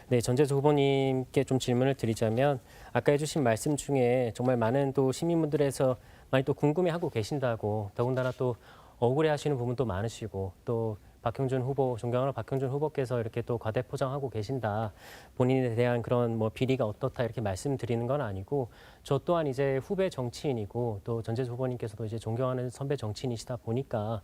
네, 전재수 후보님께 좀 질문을 드리자면 아까 해주신 말씀 중에 정말 많은 또 시민분들에서 많이 또 궁금해하고 계신다고 더군다나 또 억울해하시는 부분도 많으시고 또 박형준 후보, 존경하는 박형준 후보께서 이렇게 또 과대 포장하고 계신다. 본인에 대한 그런 뭐 비리가 어떻다 이렇게 말씀드리는 건 아니고 저 또한 이제 후배 정치인이고 또 전재수 후보님께서도 이제 존경하는 선배 정치인이시다 보니까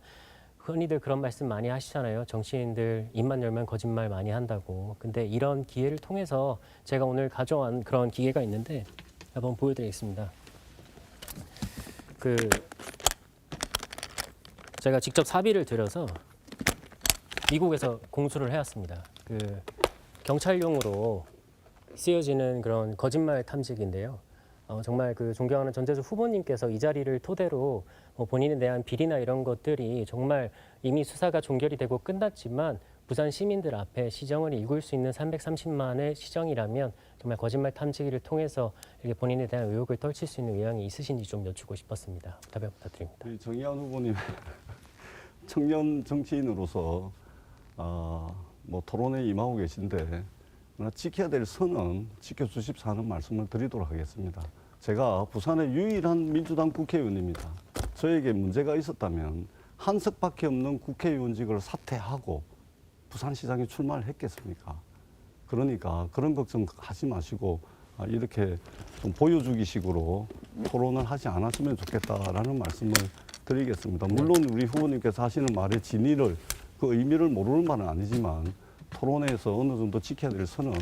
흔히들 그런 말씀 많이 하시잖아요. 정치인들 입만 열면 거짓말 많이 한다고. 근데 이런 기회를 통해서 제가 오늘 가져온 그런 기회가 있는데 한번 보여드리겠습니다. 제가 직접 사비를 들여서 미국에서 공수를 해왔습니다. 경찰용으로 쓰여지는 그런 거짓말 탐지기인데요. 정말 존경하는 전재수 후보님께서 이 자리를 토대로 본인에 대한 비리나 이런 것들이 정말 이미 수사가 종결이 되고 끝났지만 부산 시민들 앞에 시정을 이룰 수 있는 330만의 시정이라면 정말 거짓말 탐지기를 통해서 이렇게 본인에 대한 의혹을 떨칠 수 있는 의향이 있으신지 좀 여쭙고 싶었습니다. 답변 부탁드립니다. 정의한 후보님 청년 정치인으로서 뭐 토론에 임하고 계신데 지켜야 될 선은 지켜주십사 하는 말씀을 드리도록 하겠습니다. 제가 부산의 유일한 민주당 국회의원입니다. 저에게 문제가 있었다면 한석밖에 없는 국회의원직을 사퇴하고 부산시장에 출마를 했겠습니까? 그러니까 그런 걱정하지 마시고 이렇게 좀 보여주기식으로 토론을 하지 않았으면 좋겠다라는 말씀을 드리겠습니다. 물론 우리 후보님께서 하시는 말의 진위를 그 의미를 모르는 말은 아니지만 토론에서 어느 정도 지켜야 될 선은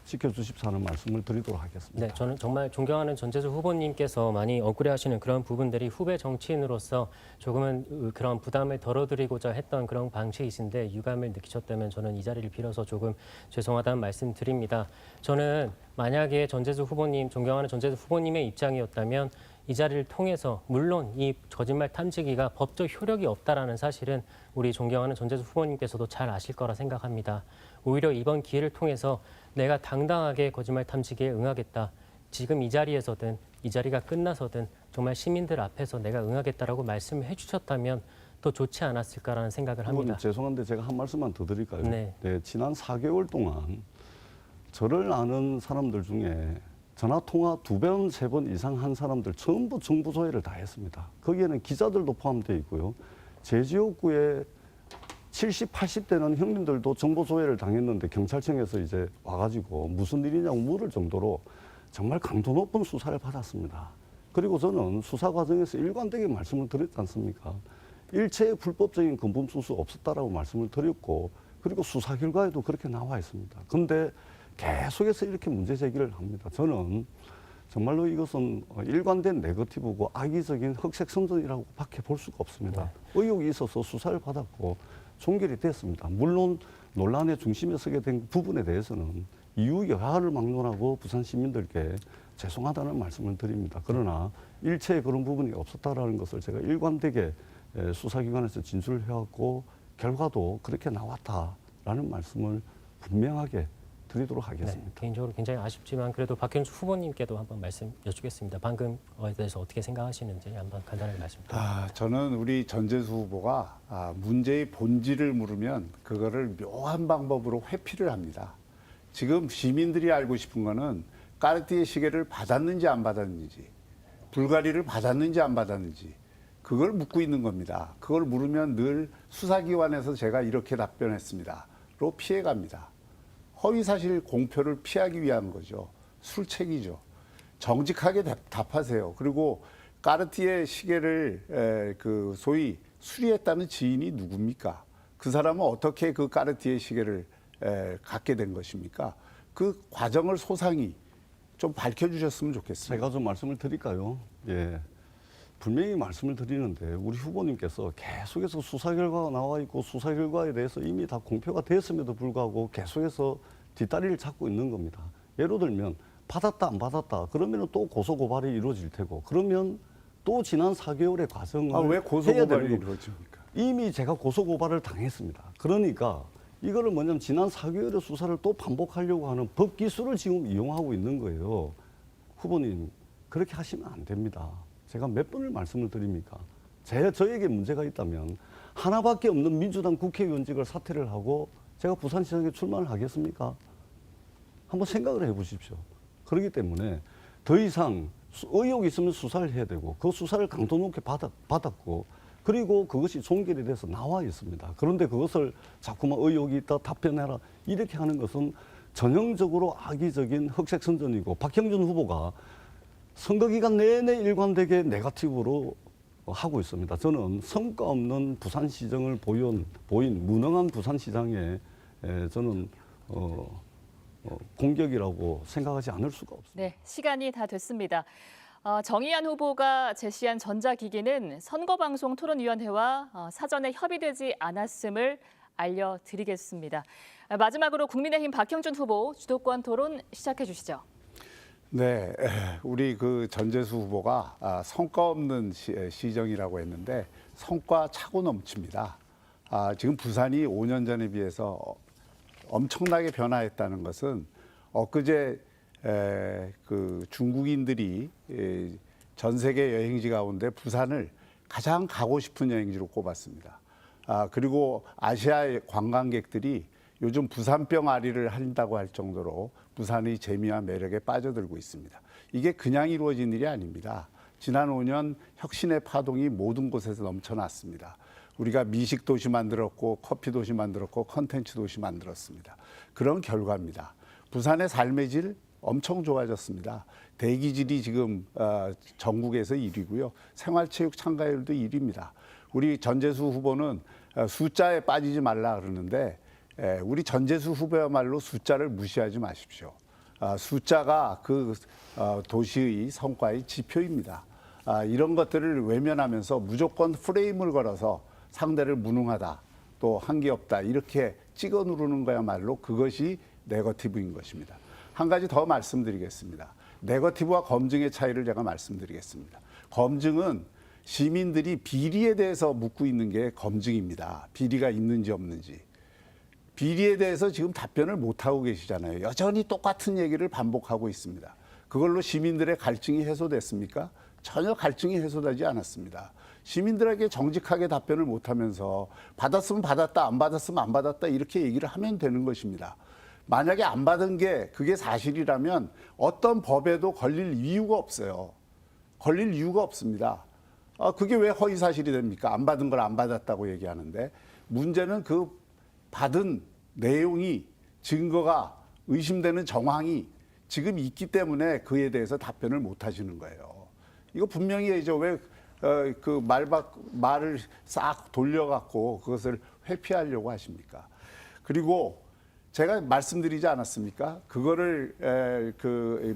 지켜주십사는 말씀을 드리도록 하겠습니다. 네, 저는 정말 존경하는 전재수 후보님께서 많이 억울해하시는 그런 부분들이 후배 정치인으로서 조금은 그런 부담을 덜어드리고자 했던 그런 방식이신데 유감을 느끼셨다면 저는 이 자리를 빌어서 조금 죄송하다는 말씀 드립니다. 저는 만약에 전재수 후보님, 존경하는 전재수 후보님의 입장이었다면 이 자리를 통해서 물론 이 거짓말 탐지기가 법적 효력이 없다라는 사실은 우리 존경하는 전재수 후보님께서도 잘 아실 거라 생각합니다. 오히려 이번 기회를 통해서 내가 당당하게 거짓말 탐지기에 응하겠다. 지금 이 자리에서든 이 자리가 끝나서든 정말 시민들 앞에서 내가 응하겠다라고 말씀을 해주셨다면 더 좋지 않았을까라는 생각을 합니다. 후보님 죄송한데 제가 한 말씀만 더 드릴까요? 네. 지난 4개월 동안 저를 아는 사람들 중에 전화 통화 2번, 3번 이상 한 사람들 전부 정부 조회를 다 했습니다. 거기에는 기자들도 포함되어 있고요. 제 지역구에 70, 80대는 형님들도 정보 조회를 당했는데 경찰청에서 이제 와가지고 무슨 일이냐고 물을 정도로 정말 강도 높은 수사를 받았습니다. 그리고 저는 수사 과정에서 일관되게 말씀을 드렸지 않습니까? 일체의 불법적인 금품 수수 없었다라고 말씀을 드렸고 그리고 수사 결과에도 그렇게 나와 있습니다. 그런데 계속해서 이렇게 문제 제기를 합니다. 저는 정말로 이것은 일관된 네거티브고 악의적인 흑색 선전이라고 밖에 볼 수가 없습니다. 네. 의혹이 있어서 수사를 받았고 종결이 됐습니다. 물론 논란의 중심에 서게 된 부분에 대해서는 이후 여하를 막론하고 부산 시민들께 죄송하다는 말씀을 드립니다. 그러나 일체의 그런 부분이 없었다라는 것을 제가 일관되게 수사기관에서 진술을 해왔고 결과도 그렇게 나왔다라는 말씀을 분명하게 드리도록 하겠습니다. 네, 개인적으로 굉장히 아쉽지만 그래도 박형준 후보님께도 한번 말씀 여쭙겠습니다. 방금에 대해서 어떻게 생각하시는지 한번 간단하게 말씀 드립니다. 저는 우리 전재수 후보가 문제의 본질을 물으면 그거를 묘한 방법으로 회피를 합니다. 지금 시민들이 알고 싶은 거는 까르띠에 시계를 받았는지 안 받았는지, 불가리를 받았는지 안 받았는지 그걸 묻고 있는 겁니다. 그걸 물으면 늘 수사기관에서 제가 이렇게 답변했습니다.로 피해갑니다. 허위사실 공표를 피하기 위한 거죠. 술책이죠. 정직하게 답하세요. 그리고 까르띠에 시계를 소위 수리했다는 지인이 누굽니까? 그 사람은 어떻게 그 까르띠에 시계를 갖게 된 것입니까? 그 과정을 소상히 좀 밝혀주셨으면 좋겠습니다. 제가 좀 말씀을 드릴까요? 예. 분명히 말씀을 드리는데 우리 후보님께서 계속해서 수사 결과가 나와 있고 수사 결과에 대해서 이미 다 공표가 됐음에도 불구하고 계속해서 뒷다리를 찾고 있는 겁니다. 예를 들면 받았다 안 받았다 그러면 또 고소고발이 이루어질 테고 그러면 또 지난 4개월의 과정을 왜 고소고발이 해야 되는 이루어집니까? 이미 제가 고소고발을 당했습니다. 그러니까 이거를 뭐냐면 지난 4개월의 수사를 또 반복하려고 하는 법기술을 지금 이용하고 있는 거예요. 후보님 그렇게 하시면 안 됩니다. 제가 몇 번을 말씀을 드립니까? 저에게 문제가 있다면 하나밖에 없는 민주당 국회의원직을 사퇴를 하고 제가 부산시장에 출마를 하겠습니까? 한번 생각을 해보십시오. 그렇기 때문에 더 이상 의혹이 있으면 수사를 해야 되고 그 수사를 강도 높게 받았고 그리고 그것이 종결이 돼서 나와 있습니다. 그런데 그것을 자꾸만 의혹이 있다 답변해라 이렇게 하는 것은 전형적으로 악의적인 흑색선전이고 박형준 후보가 선거 기간 내내 일관되게 네거티브로 하고 있습니다. 저는 성과 없는 부산시정을 보인 무능한 부산시장에 저는 공격이라고 생각하지 않을 수가 없습니다. 네, 시간이 다 됐습니다. 정의안 후보가 제시한 전자기기는 선거방송토론위원회와 사전에 협의되지 않았음을 알려드리겠습니다. 마지막으로 국민의힘 박형준 후보 주도권 토론 시작해 주시죠. 네, 우리 그 전재수 후보가 성과 없는 시정이라고 했는데 성과 차고 넘칩니다. 지금 부산이 5년 전에 비해서 엄청나게 변화했다는 것은 엊그제 그 중국인들이 전 세계 여행지 가운데 부산을 가장 가고 싶은 여행지로 꼽았습니다. 그리고 아시아 관광객들이 요즘 부산병 아리를 한다고 할 정도로 부산의 재미와 매력에 빠져들고 있습니다. 이게 그냥 이루어진 일이 아닙니다. 지난 5년 혁신의 파동이 모든 곳에서 넘쳐났습니다. 우리가 미식 도시 만들었고 커피 도시 만들었고 컨텐츠 도시 만들었습니다. 그런 결과입니다. 부산의 삶의 질 엄청 좋아졌습니다. 대기질이 지금 전국에서 1위고요. 생활체육 참가율도 1위입니다. 우리 전재수 후보는 숫자에 빠지지 말라 그러는데 우리 전재수 후보야말로 숫자를 무시하지 마십시오. 숫자가 그 도시의 성과의 지표입니다. 이런 것들을 외면하면서 무조건 프레임을 걸어서 상대를 무능하다, 또 한계 없다 이렇게 찍어 누르는 거야말로 그것이 네거티브인 것입니다. 한 가지 더 말씀드리겠습니다. 네거티브와 검증의 차이를 제가 말씀드리겠습니다. 검증은 시민들이 비리에 대해서 묻고 있는 게 검증입니다. 비리가 있는지 없는지. 비리에 대해서 지금 답변을 못하고 계시잖아요. 여전히 똑같은 얘기를 반복하고 있습니다. 그걸로 시민들의 갈증이 해소됐습니까? 전혀 갈증이 해소되지 않았습니다. 시민들에게 정직하게 답변을 못하면서 받았으면 받았다, 안 받았으면 안 받았다 이렇게 얘기를 하면 되는 것입니다. 만약에 안 받은 게 그게 사실이라면 어떤 법에도 걸릴 이유가 없어요. 걸릴 이유가 없습니다. 그게 왜 허위 사실이 됩니까? 안 받은 걸 안 받았다고 얘기하는데 문제는 그 받은 내용이 증거가 의심되는 정황이 지금 있기 때문에 그에 대해서 답변을 못 하시는 거예요. 이거 분명히 얘기죠. 왜 그 말을 싹 돌려갖고 그것을 회피하려고 하십니까? 그리고 제가 말씀드리지 않았습니까? 그거를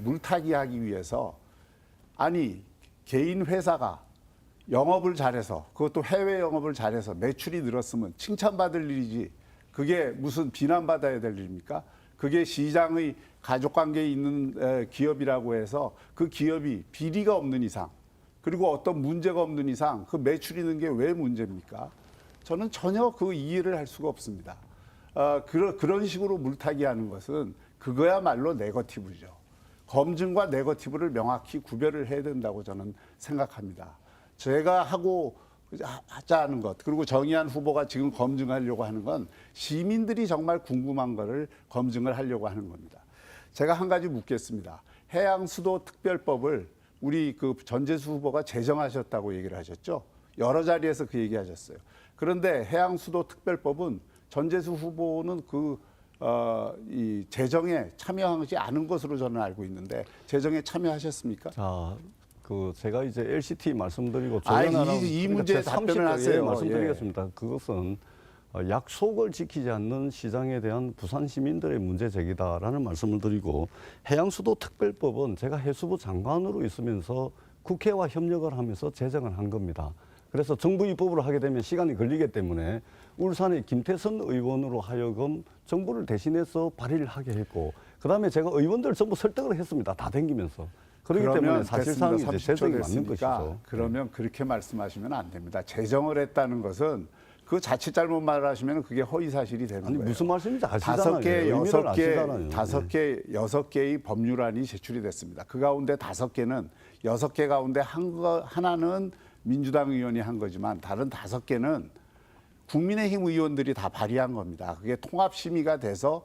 물타기 하기 위해서 아니 개인 회사가 영업을 잘해서 그것도 해외 영업을 잘해서 매출이 늘었으면 칭찬받을 일이지 그게 무슨 비난받아야 될 일입니까? 그게 시장의 가족관계에 있는 기업이라고 해서 그 기업이 비리가 없는 이상 그리고 어떤 문제가 없는 이상 그 매출이 는 게 왜 문제입니까? 저는 전혀 그 이해를 할 수가 없습니다. 그런 식으로 물타기 하는 것은 그거야말로 네거티브죠. 검증과 네거티브를 명확히 구별을 해야 된다고 저는 생각합니다. 제가 하자는 것 그리고 정의안 후보가 지금 검증하려고 하는 건 시민들이 정말 궁금한 거를 검증을 하려고 하는 겁니다. 제가 한 가지 묻겠습니다. 해양수도특별법을 우리 그 전재수 후보가 제정하셨다고 얘기를 하셨죠. 여러 자리에서 그 얘기하셨어요. 그런데 해양수도특별법은 전재수 후보는 이 제정에 참여하지 않은 것으로 저는 알고 있는데 제정에 참여하셨습니까? 자, 제가 이제 LCT 말씀드리고 이 문제에 답변을 하세요. 말씀드리겠습니다. 그것은 약속을 지키지 않는 시장에 대한 부산 시민들의 문제 제기다라는 말씀을 드리고 해양수도 특별법은 제가 해수부 장관으로 있으면서 국회와 협력을 하면서 제정을 한 겁니다. 그래서 정부 입법을 하게 되면 시간이 걸리기 때문에 울산의 김태선 의원으로 하여금 정부를 대신해서 발의를 하게 했고 그다음에 제가 의원들 전부 설득을 했습니다. 다 댕기면서. 그렇기 때문에 사실상 이제 제정이 맞는 것이죠. 그러면 그렇게 말씀하시면 안 됩니다. 제정을 했다는 것은 그 자칫 잘못 말하시면 그게 허위 사실이 되는 거예요. 무슨 말씀인지 아시잖아요. 5개, 6개의 법률안이 제출이 됐습니다. 그 가운데 5개는 6개 가운데 하나는 민주당 의원이 한 거지만 다른 5개는 국민의힘 의원들이 다 발의한 겁니다. 그게 통합심의가 돼서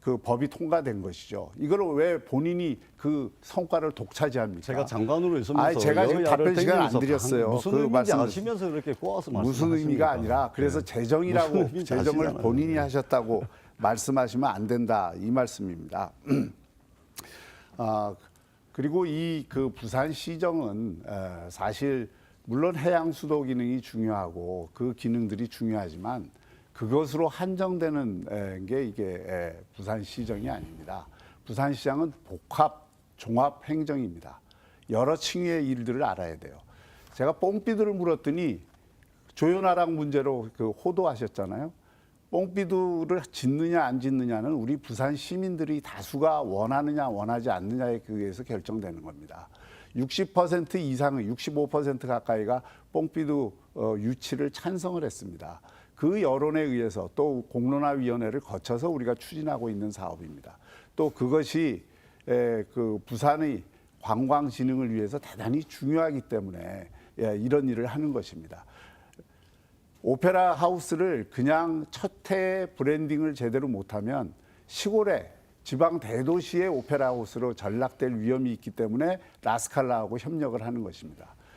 그 법이 통과된 것이죠. 이걸 왜 본인이 그 성과를 독차지합니까? 제가 장관으로 있으면서 아니, 제가 지금 여야를 답변 시간 안 땡기면서 드렸어요. 무슨 그 의미인지 말씀 아시면서 그렇게 꼬아서 무슨 말씀하십니까? 의미가 아니라 그래서 네. 재정이라고 무슨 의미인지 재정을 아시잖아요. 본인이 네. 하셨다고 말씀하시면 안 된다 이 말씀입니다. 그리고 이 그 부산시정은 사실 물론 해양 수도 기능이 중요하고 그 기능들이 중요하지만 그것으로 한정되는 게 이게 부산시정이 아닙니다. 부산시장은 복합 종합 행정입니다. 여러 층위의 일들을 알아야 돼요. 제가 뽕삐두를 물었더니 조현아랑 문제로 그 호도하셨잖아요. 뽕삐두를 짓느냐 안 짓느냐는 우리 부산 시민들이 다수가 원하느냐 원하지 않느냐에 의해서 결정되는 겁니다. 60% 이상의 65% 가까이가 뽕삐두 유치를 찬성을 했습니다. 그 여론에 의해서 또 공론화위원회를 거쳐서 우리가 추진하고 있는 사업입니다. 또 그것이 그 부산의 관광 진흥을 위해서 대단히 중요하기 때문에 이런 일을 하는 것입니다. 오페라 하우스를 그냥 첫해 브랜딩을 제대로 못하면 시골에 지방 대도시의 오페라 하우스로 전락될 위험이 있기 때문에 라스칼라하고 협력을 하는 것입니다.